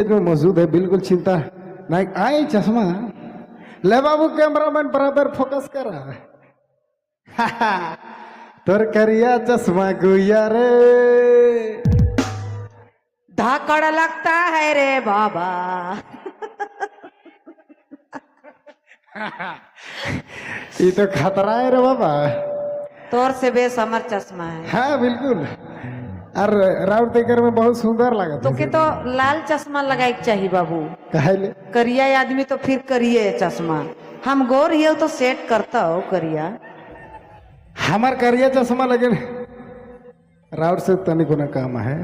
में मौजूद है, बिल्कुल चिंता नहीं। आए चश्मा ले बाबू, कैमरामैन बराबर फोकस कर रहा है। तोर करिया चश्मा गुया रे, धाकड़ लगता है रे बाबा। ये तो खतरा है रे बाबा। तोर से बेसमर चश्मा है। हाँ बिल्कुल। और राउत देकर में बहुत सुंदर लगा तो के तो लाल चश्मा लगाए चाहिए बाबू। कहले करिया आदमी तो फिर करिए चश्मा। हम गोर हियो तो सेट करता हो करिया। हमार करिया चश्मा लगे राउत से तनिक न काम है।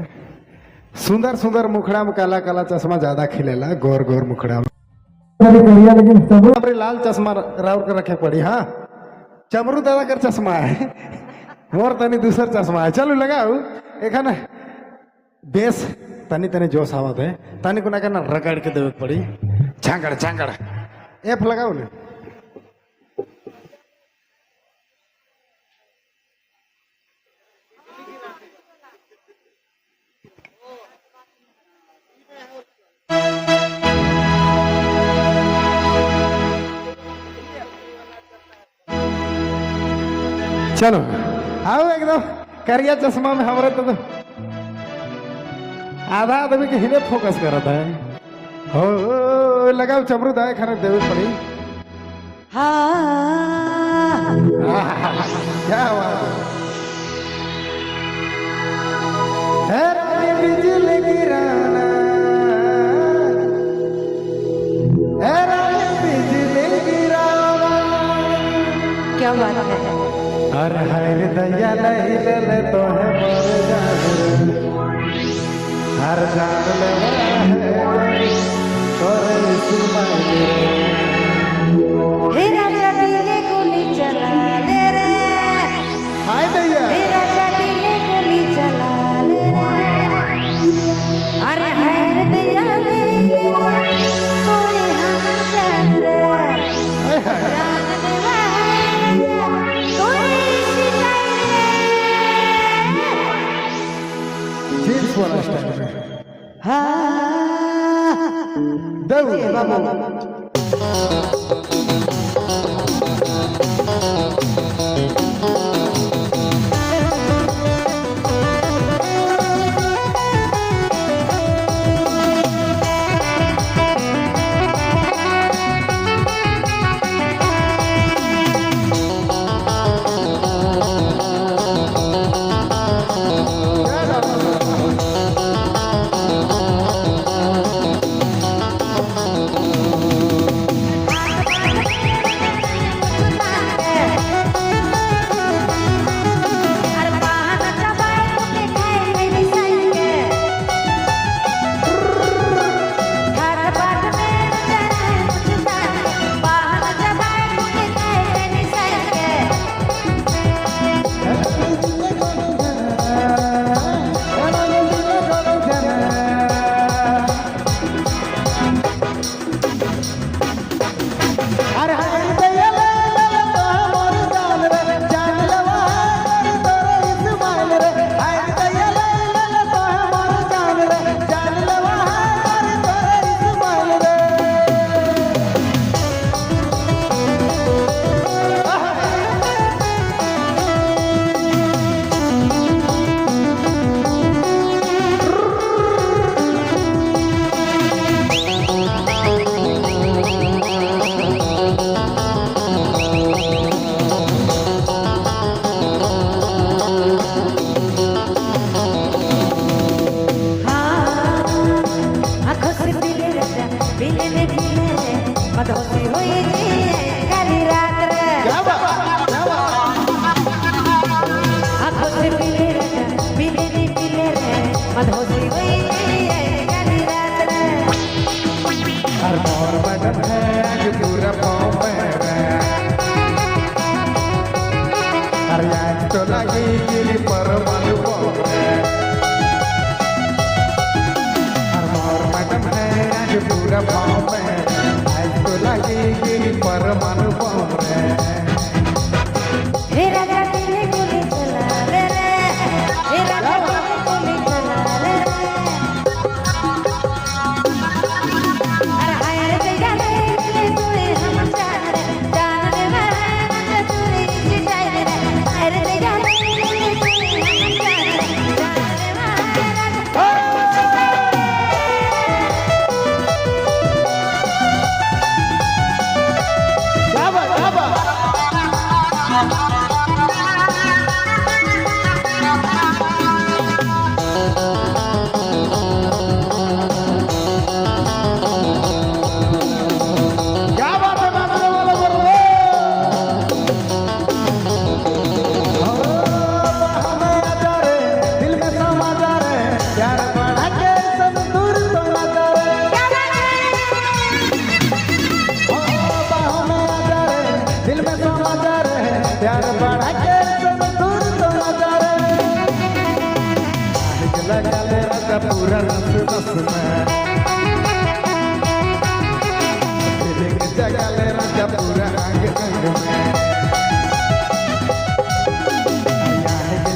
सुंदर सुंदर मुखड़ा में काला काला चश्मा ज्यादा खिलेला, गोर गोर मुखड़ा में करिया, लेकिन सब लाल चश्मा राउत के रखे पड़ी। हाँ चमरू दादा कर चश्मा है, मोर तनी दूसर चश्मा है। चलो लगाओ एक ना बेस तनी तनी जोश आवत है, तनी को ना रगड़ के देवे पड़ी। झांगड़ झांगड़ एफ लगाओ ने। चलो आओ एकदम करिया चश्मा में हमारे तो आधा आदमी के हिले फोकस करता है। हो लगाओ चमरू दाए खाने देवे पड़ी। हाँ क्या बात है रानी बिजली गिराना, है रानी बिजली गिराना। क्या बात है। हर हर दया ले ले तो है मर जान, हर जान ले है तोरे सुमाई। हे राजा दिले गोली चला ले रे, हाय दैया हे राजा दिले गोली चला ले रे। अरे हाय दैया ले कोई हम जान रे, जान देवा कोई शिकायत रे। जींस वाला स्टाइल में हाँ दो बाबा। परमाणु बम हे राजा दिले गोली चला ले रे, हे राजा दिले गोली चला ले रे। राजा पूरा नस नस में फीलिंग जगा ले राजा पूरा अंग अंग में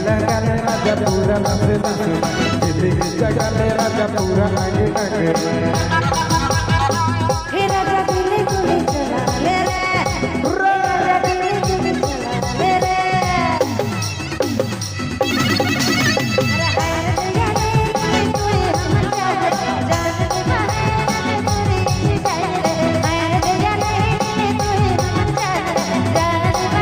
लगा ले राजा पूरा नस नस में फीलिंग जगा ले राजा पूरा अंग अंग में हे राजा दिल गुली चला ले रे राजा दिल गुली चला ले रे अरे हाय रे दिया रे तू हम जान जान दे बाहर तेरी जाए रे हाय रे दिया रे तू हम जान जान दे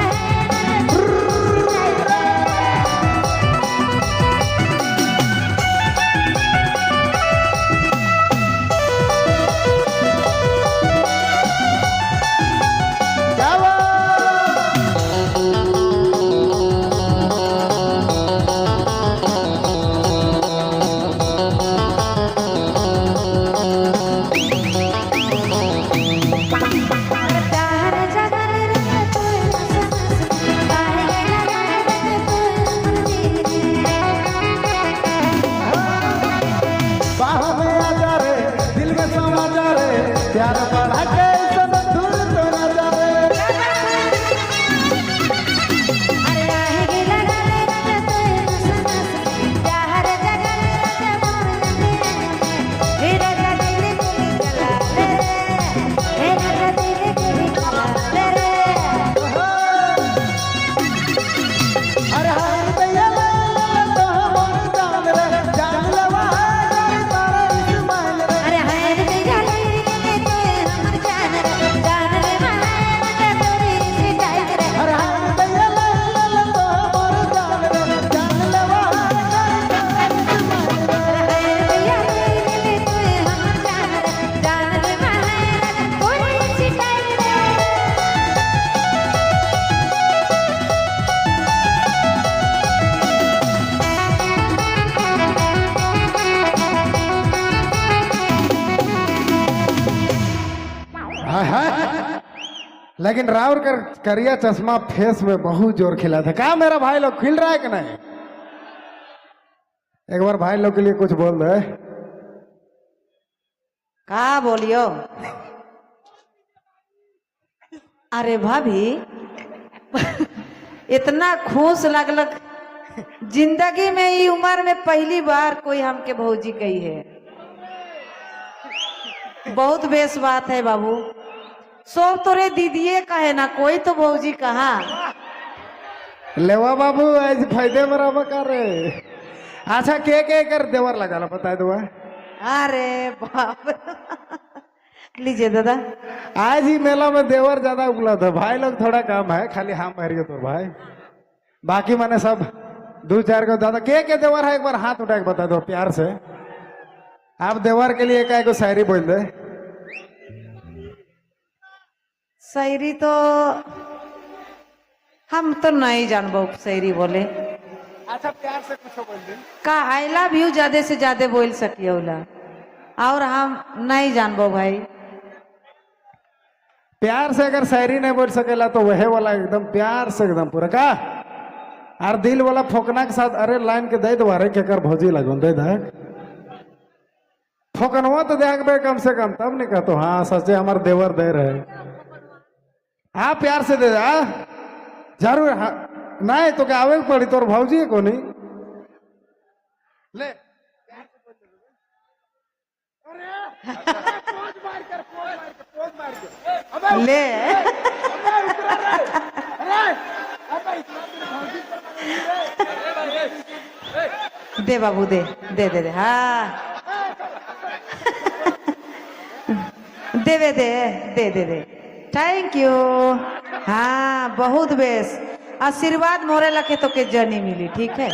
प्यार बढ़ा के सब दूर तो न जावे अरे आहे गेला रे राजा तू नस जहर जगा रे राजा मोर नंदे हे राजा दिल गुली चला ले रे हे राजा दिल गुली चला ले रे अरे हाय दैया तो मोर जान रे जान लेवा तारा इस्माइल रे अरे हाय रे दिया रे तू हमर जान जान रे मां तोरी से जाए रे अरे हाय दैया तो मोर जान रे जान लेवा तारा इस्माइल रे अरे हाय रे दिया रे तू हमर जान रे मां तोरी से जाए रे हाय हाय लेकिन राउर कर करिया चश्मा फेस में बहुत जोर खिला था क्या मेरा भाई लोग खिल रहा है कि नहीं एक बार भाई लोग के लिए कुछ बोल दे का बोलियो अरे भाभी इतना खुश लगलक जिंदगी में ई उम्र में पहली बार कोई हमके भौजी कही है बहुत बेस बात है बाबू सब तोरे दीदिए कहे ना कोई तो भौजी कहा लेवा बाबू आज फायदे बराबर कर रहे अच्छा के कर देवर लगा ला बता दो अरे बाप लीजिए दादा आज ही मेला में देवर ज्यादा उपलब्ध है भाई लोग थोड़ा कम है खाली हम भर तो भाई बाकी मैंने सब दो चार को ज्यादा के देवर है एक बार हाथ उठा के बता दो प्यार से आप देवर के लिए एक शायरी बोल दे शायरी तो हम तो नहीं जानबो शायरी बोले अच्छा प्यार से कुछ बोल दे का आई लव यू ज्यादा से ज्यादा बोल सकियोला और हम नहीं जानबो भाई प्यार से अगर शायरी नहीं बोल सकेला तो वह वाला एकदम प्यार से एकदम पूरा का और दिल वाला फोकना के साथ अरे लाइन के दे दो अरे के कर भौजी लगो दे दे फोकनवा तो देख कम से कम तब नहीं कहतो हाँ सचे हमारे देवर दे रहे हाँ प्यार से दे दे जरूर हाँ नहीं तो क्या आवे पड़ी तोर भौजी है को नहीं ले ले दे बाबू दे दे दे दे हाँ देवे दे दे दे दे थैंक यू हाँ बहुत बेस आशीर्वाद मोरे लखे तो के जर्नी मिली ठीक है।